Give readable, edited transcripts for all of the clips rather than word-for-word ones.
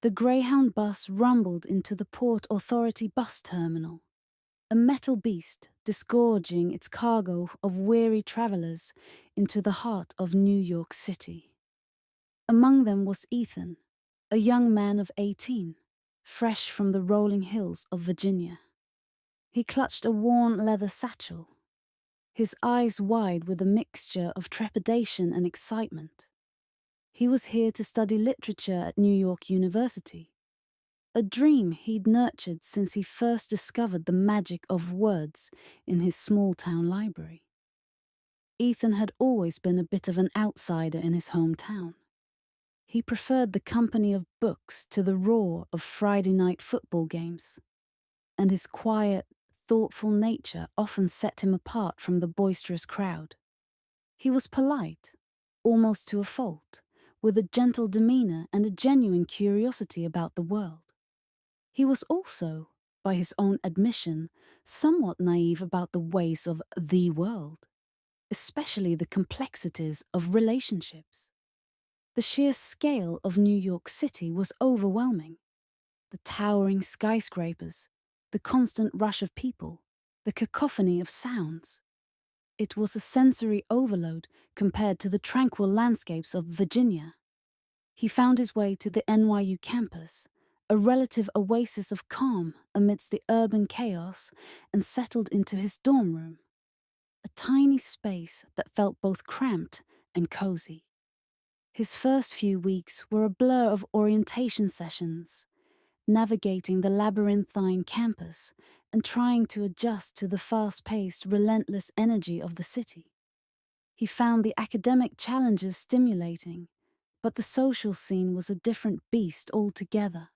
The Greyhound bus rumbled into the Port Authority bus terminal, a metal beast disgorging its cargo of weary travellers into the heart of New York City. Among them was Ethan, a young man of 18, fresh from the rolling hills of Virginia. He clutched a worn leather satchel, his eyes wide with a mixture of trepidation and excitement. He was here to study literature at New York University, a dream he'd nurtured since he first discovered the magic of words in his small-town library. Ethan had always been a bit of an outsider in his hometown. He preferred the company of books to the roar of Friday night football games, and his quiet, thoughtful nature often set him apart from the boisterous crowd. He was polite, almost to a fault, with a gentle demeanor and a genuine curiosity about the world. He was also, by his own admission, somewhat naive about the ways of the world, especially the complexities of relationships. The sheer scale of New York City was overwhelming. The towering skyscrapers, the constant rush of people, the cacophony of sounds. It was a sensory overload compared to the tranquil landscapes of Virginia. He found his way to the NYU campus, a relative oasis of calm amidst the urban chaos, and settled into his dorm room, a tiny space that felt both cramped and cozy. His first few weeks were a blur of orientation sessions, navigating the labyrinthine campus and trying to adjust to the fast-paced, relentless energy of the city. He found the academic challenges stimulating, but the social scene was a different beast altogether.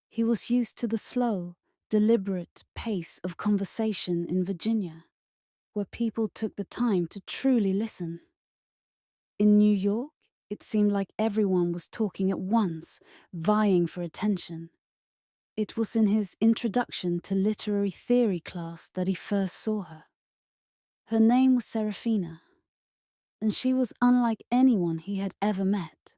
He was used to the slow, deliberate pace of conversation in Virginia, where people took the time to truly listen. In New York, it seemed like everyone was talking at once, vying for attention. It was in his introduction to literary theory class that he first saw her. Her name was Serafina, and she was unlike anyone he had ever met.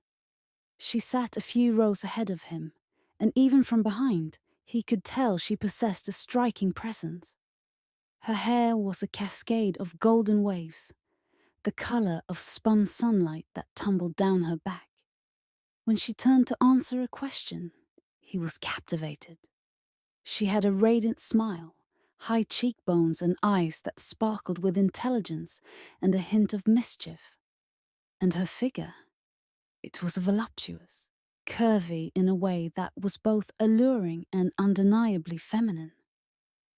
She sat a few rows ahead of him, and even from behind, he could tell she possessed a striking presence. Her hair was a cascade of golden waves, the color of spun sunlight that tumbled down her back. When she turned to answer a question, he was captivated. She had a radiant smile, high cheekbones and eyes that sparkled with intelligence and a hint of mischief. And her figure, it was voluptuous, curvy in a way that was both alluring and undeniably feminine.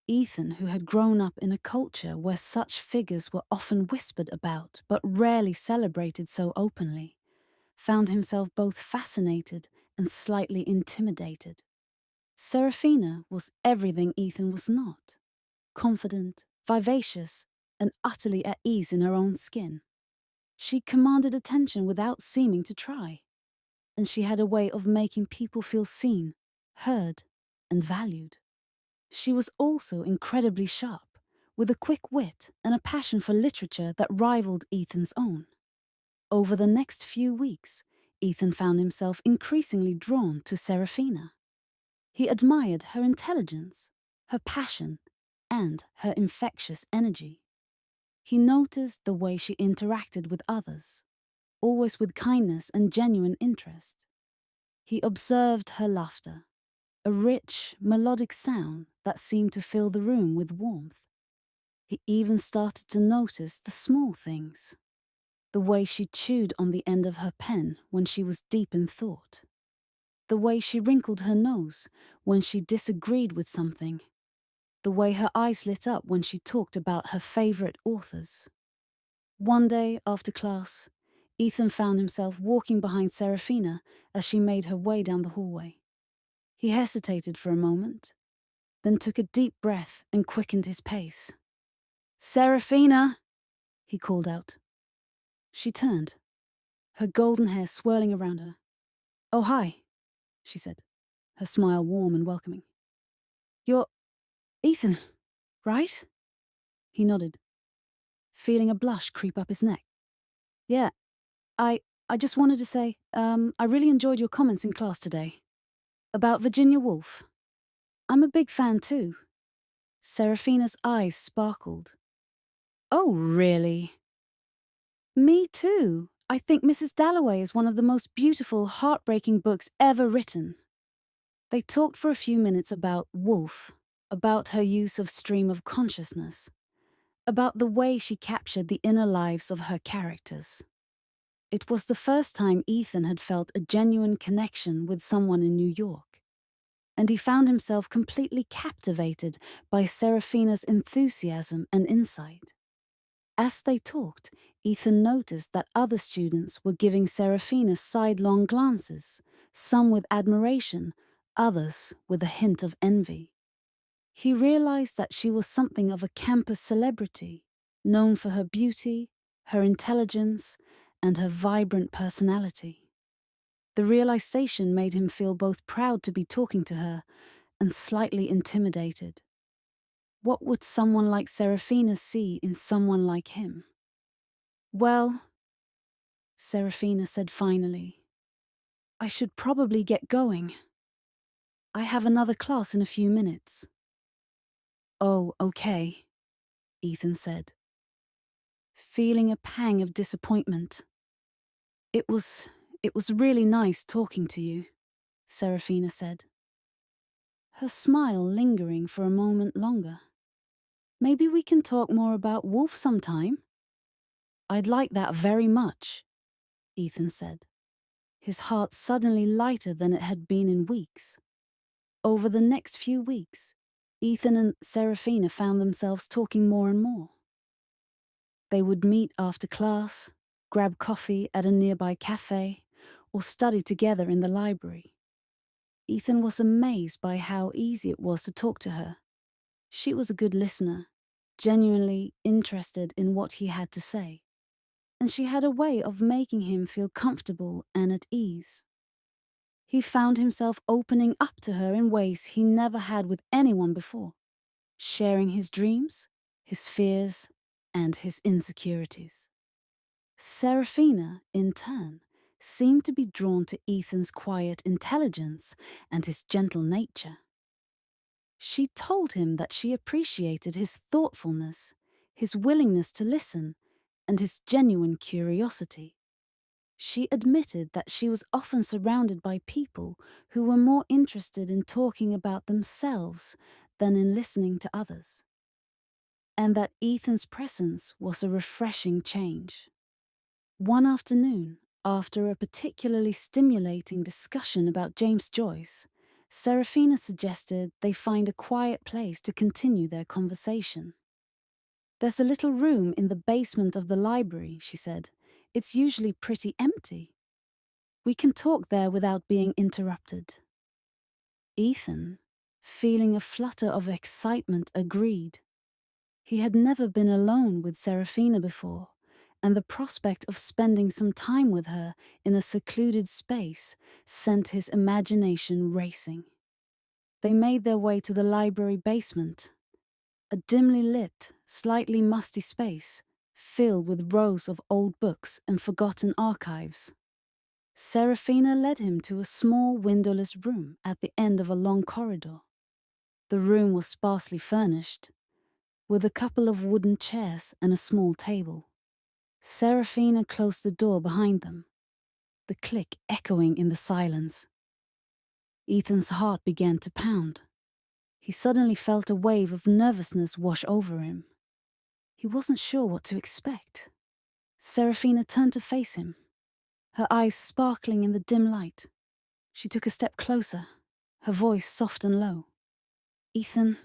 Ethan, who had grown up in a culture where such figures were often whispered about but rarely celebrated so openly, found himself both fascinated and slightly intimidated. Serafina was everything Ethan was not: confident, vivacious, and utterly at ease in her own skin. She commanded attention without seeming to try, and she had a way of making people feel seen, heard, and valued. She was also incredibly sharp, with a quick wit and a passion for literature that rivaled Ethan's own. Over the next few weeks, Ethan found himself increasingly drawn to Serafina. He admired her intelligence, her passion, and her infectious energy. He noticed the way she interacted with others, always with kindness and genuine interest. He observed her laughter, a rich, melodic sound that seemed to fill the room with warmth. He even started to notice the small things, the way she chewed on the end of her pen when she was deep in thought, the way she wrinkled her nose when she disagreed with something, the way her eyes lit up when she talked about her favorite authors. One day after class, Ethan found himself walking behind Serafina as she made her way down the hallway. He hesitated for a moment, then took a deep breath and quickened his pace. "Serafina!" he called out. She turned, her golden hair swirling around her. "Oh, hi," she said, her smile warm and welcoming. "You're Ethan, right?" He nodded, feeling a blush creep up his neck. "Yeah, I just wanted to say, I really enjoyed your comments in class today." About Virginia Woolf. I'm a big fan too. Seraphina's eyes sparkled. Oh, really? Me too. I think Mrs. Dalloway is one of the most beautiful, heartbreaking books ever written. They talked for a few minutes about Woolf, about her use of stream of consciousness, about the way she captured the inner lives of her characters. It was the first time Ethan had felt a genuine connection with someone in New York, and he found himself completely captivated by Seraphina's enthusiasm and insight. As they talked, Ethan noticed that other students were giving Seraphina sidelong glances, some with admiration, others with a hint of envy. He realized that she was something of a campus celebrity, known for her beauty, her intelligence, and her vibrant personality. The realization made him feel both proud to be talking to her and slightly intimidated. What would someone like Seraphina see in someone like him? Well, Seraphina said finally, I should probably get going. I have another class in a few minutes. Oh, okay, Ethan said, feeling a pang of disappointment. It was really nice talking to you, Seraphina said, her smile lingering for a moment longer. Maybe we can talk more about Wolf sometime? I'd like that very much, Ethan said, his heart suddenly lighter than it had been in weeks. Over the next few weeks, Ethan and Seraphina found themselves talking more and more. They would meet after class, grab coffee at a nearby cafe, or study together in the library. Ethan was amazed by how easy it was to talk to her. She was a good listener, genuinely interested in what he had to say, and she had a way of making him feel comfortable and at ease. He found himself opening up to her in ways he never had with anyone before, sharing his dreams, his fears, and his insecurities. Seraphina, in turn, seemed to be drawn to Ethan's quiet intelligence and his gentle nature. She told him that she appreciated his thoughtfulness, his willingness to listen, and his genuine curiosity. She admitted that she was often surrounded by people who were more interested in talking about themselves than in listening to others, and that Ethan's presence was a refreshing change. One afternoon, after a particularly stimulating discussion about James Joyce, Seraphina suggested they find a quiet place to continue their conversation. There's a little room in the basement of the library, she said. It's usually pretty empty. We can talk there without being interrupted. Ethan, feeling a flutter of excitement, agreed. He had never been alone with Seraphina before, and the prospect of spending some time with her in a secluded space sent his imagination racing. They made their way to the library basement, a dimly lit, slightly musty space filled with rows of old books and forgotten archives. Seraphina led him to a small windowless room at the end of a long corridor. The room was sparsely furnished, with a couple of wooden chairs and a small table. Seraphina closed the door behind them, the click echoing in the silence. Ethan's heart began to pound. He suddenly felt a wave of nervousness wash over him. He wasn't sure what to expect. Seraphina turned to face him, her eyes sparkling in the dim light. She took a step closer, her voice soft and low. Ethan,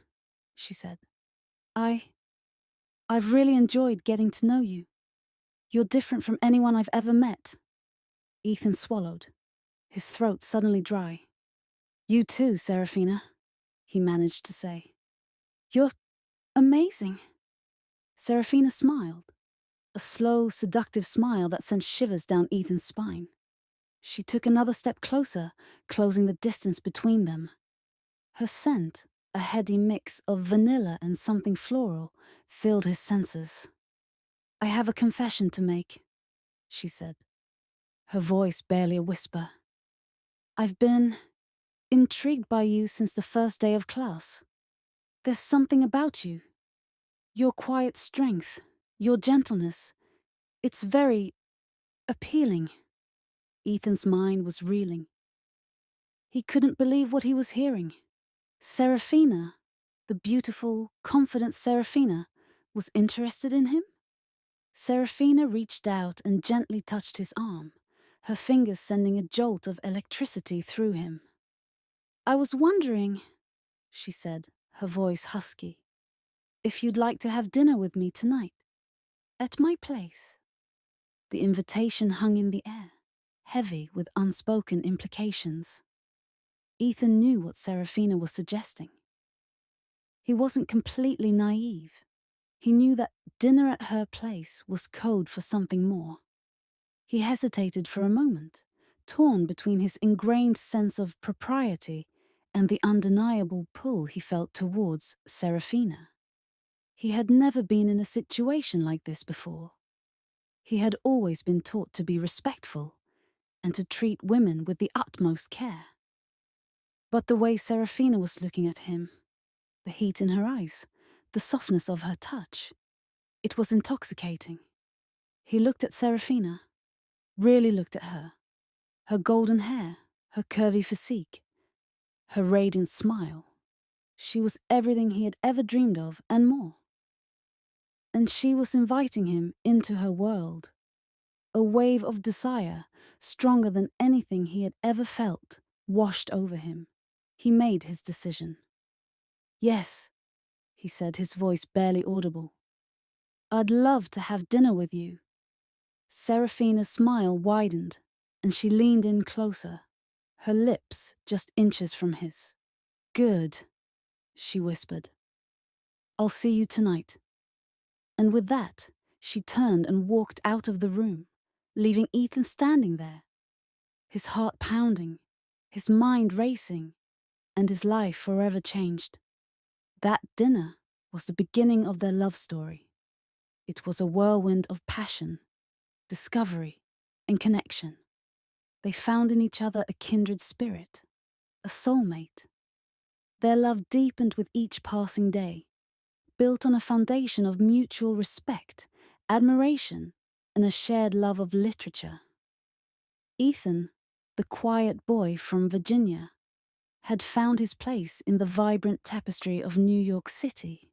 she said, I've really enjoyed getting to know you. You're different from anyone I've ever met. Ethan swallowed, his throat suddenly dry. You too, Seraphina, he managed to say. You're amazing. Seraphina smiled, a slow, seductive smile that sent shivers down Ethan's spine. She took another step closer, closing the distance between them. Her scent, a heady mix of vanilla and something floral, filled his senses. I have a confession to make, she said, her voice barely a whisper. I've been intrigued by you since the first day of class. There's something about you. Your quiet strength, your gentleness. It's very appealing." Ethan's mind was reeling. He couldn't believe what he was hearing. Serafina, the beautiful, confident Serafina, was interested in him? Serafina reached out and gently touched his arm, her fingers sending a jolt of electricity through him. "I was wondering," she said, her voice husky, "if you'd like to have dinner with me tonight, at my place." The invitation hung in the air, heavy with unspoken implications. Ethan knew what Serafina was suggesting. He wasn't completely naive. He knew that dinner at her place was code for something more. He hesitated for a moment, torn between his ingrained sense of propriety and the undeniable pull he felt towards Serafina. He had never been in a situation like this before. He had always been taught to be respectful and to treat women with the utmost care. But the way Serafina was looking at him, the heat in her eyes, the softness of her touch, it was intoxicating. He looked at Serafina, really looked at her. Her golden hair, her curvy physique, her radiant smile. She was everything he had ever dreamed of and more. And she was inviting him into her world. A wave of desire, stronger than anything he had ever felt, washed over him. He made his decision. "Yes," he said, his voice barely audible. "I'd love to have dinner with you." Serafina's smile widened, and she leaned in closer, her lips just inches from his. "Good," she whispered. "I'll see you tonight." And with that, she turned and walked out of the room, leaving Ethan standing there, his heart pounding, his mind racing, and his life forever changed. That dinner was the beginning of their love story. It was a whirlwind of passion, discovery, and connection. They found in each other a kindred spirit, a soulmate. Their love deepened with each passing day, built on a foundation of mutual respect, admiration, and a shared love of literature. Ethan, the quiet boy from Virginia, had found his place in the vibrant tapestry of New York City,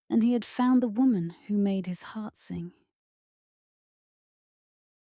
and he had found the woman who made his heart sing.